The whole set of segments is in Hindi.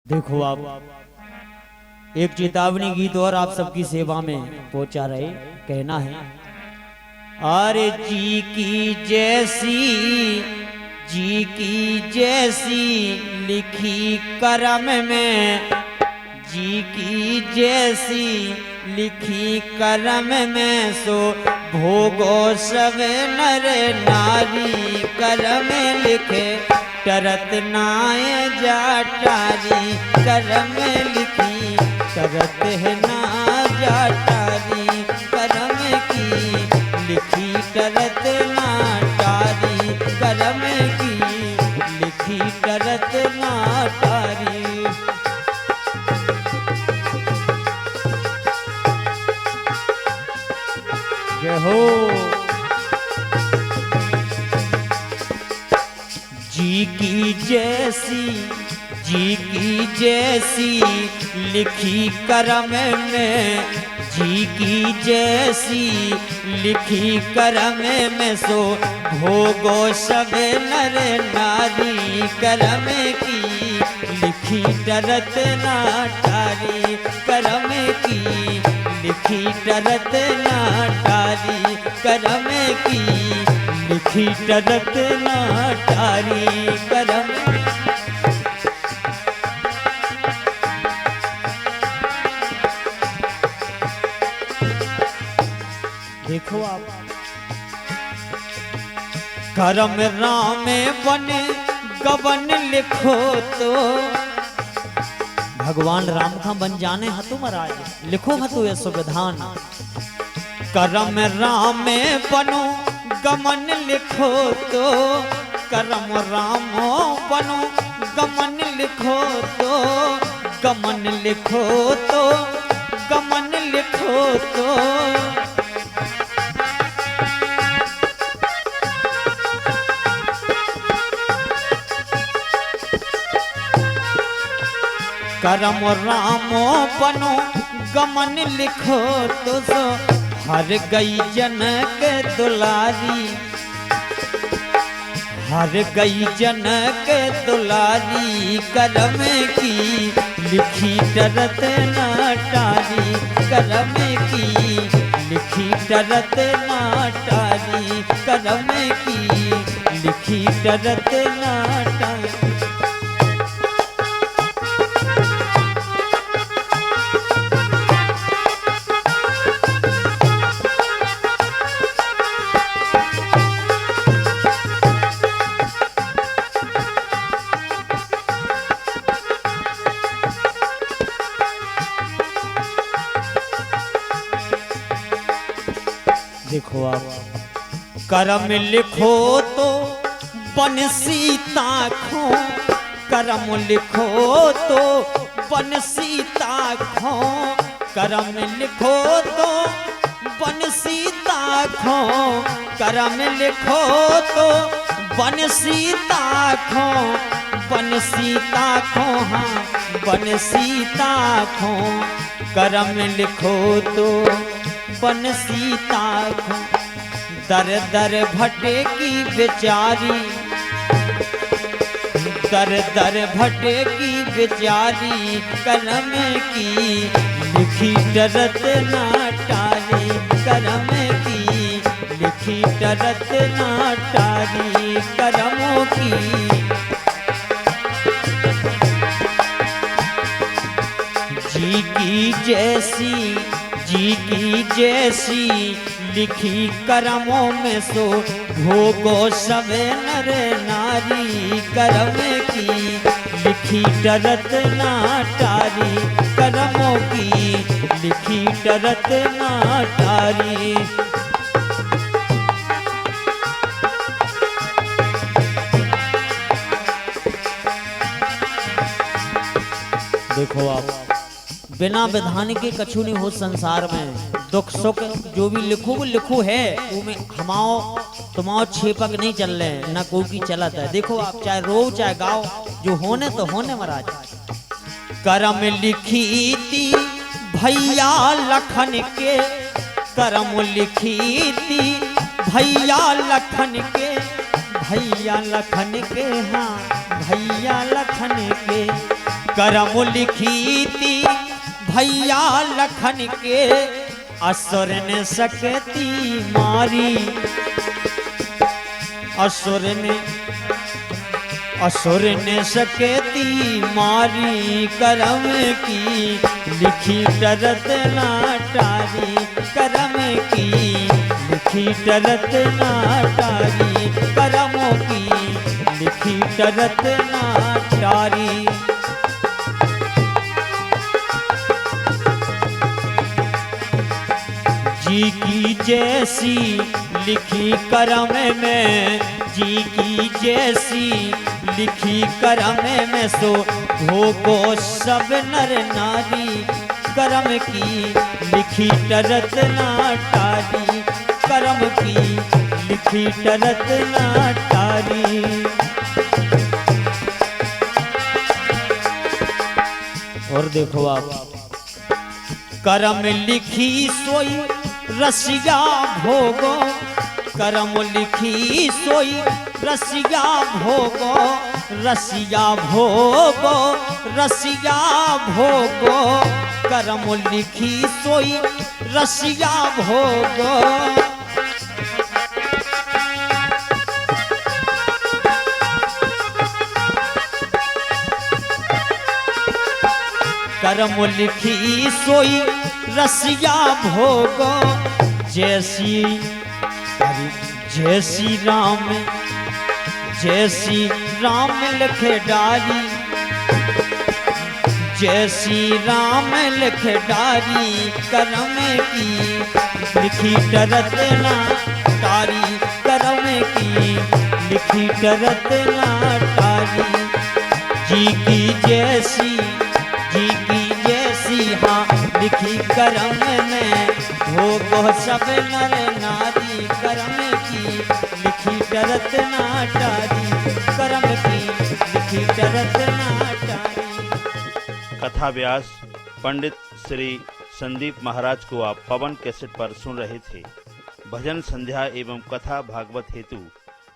देखो आप एक चेतावनी गीत और आप सबकी सेवा में पहुंचा रहे। कहना है, अरे जी की जैसी लिखी करम में, जी की जैसी लिखी करम में, सो भोगो सब नर नारी। करम लिखे टरत नाय जाटारी, करम लिखी टरत है ना जाटारी। करम की लिखी टरत ना टारी, करम की लिखी टरत ना टारी। जय हो। जी की जैसी लिखी करम में, जी की जैसी लिखी करम में, सो भोगो सब नर नारी। करम की लिखी टरत ना टारी, करम की लिखी टरत ना टारी। करम की लिखी टरत ना टारी। करम देखो आप, करम राम बन गवन लिखो तो, भगवान राम का बन जाने हतु महाराज, लिखो हतु ये संविधान। करम राम बनो गमन लिखो तो, करम राम बनो गमन लिखो तो, गमन लिखो तो, गमन लिखो तो। करम राम बनो गमन लिखो तो, सो हर गई जनक दुलारी, हर गई जनक दुलारी। करम की लिखी टरत ना टारी, करम की लिखी टरत ना टारी। करम की लिखी टरत ना टारी। देखो आप, करम लिखो तो बन सीता खो, करम लिखो तो बन सीता खो। करम लिखो तो बन सीता खो, करम लिखो तो बन सीता खो। बन सीता खो, हाँ बन सीता खो। करम लिखो तो बन सीता खो। दर दर भटे की बेचारी, दर दर भटे की बेचारी। करम की लिखी टरत ना टारी, करम की लिखी टरत ना टारी। करमों की जी की जैसी लिखी करमों में, सो भोगो सब नर नारी। करम की लिखी टरत ना टारी, करमों की लिखी टरत ना टारी। देखो आप, बिना विधान के कछु नहीं हो संसार में। दुख सुख जो भी लिखो वो लिखो है, वो में हमाओ तुमाओ छेपक नहीं चल रहे, ना कोई की चलत है। देखो आप, चाहे रो चाहे गाओ, जो होने तो होने महाराज। करम लिखी थी भैया लखन के, करम लिखी थी भैया लखन के। भैया लखन के, हाँ भैया लखन के। करम लिखी थी भैया लखन के, असुर ने सकती मारी। असुर ने सकती मारी, करम की लिखी टरत ना टारी। करम की लिखी टरत ना टारी, करमों की लिखी टरत ना टारी। जी की जैसी लिखी करम में, जी की जैसी लिखी करम में, सो भोगो सब नर नारी। करम की लिखी टरत ना टारी, करम की लिखी टरत ना टारी। और देखो आप, करम लिखी सोई रसिया भोगो, करम लिखी सोई रसिया भोगो। रसिया भोगो, रसिया भोगो, करम लिखी सोई रसिया भोगो। करम लिखी सोई रसिया भोगो। जैसी जैसी राम, जैसी राम लिखे डारी, जैसी राम लिखे डारी। करम की लिखी टरत ना टारी, करम की लिखी टरत ना टारी। जी की जैसी, जी की जैसी हाँ लिखी करम में, भोगो सब नर नारी। करम की लिखी टरत ना टारी, करम की लिखी टरत ना टारी। कथा व्यास पंडित श्री संदीप महाराज को आप पवन कैसेट पर सुन रहे थे। भजन संध्या एवं कथा भागवत हेतु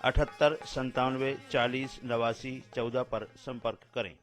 78 97 40 89 14 पर संपर्क करें।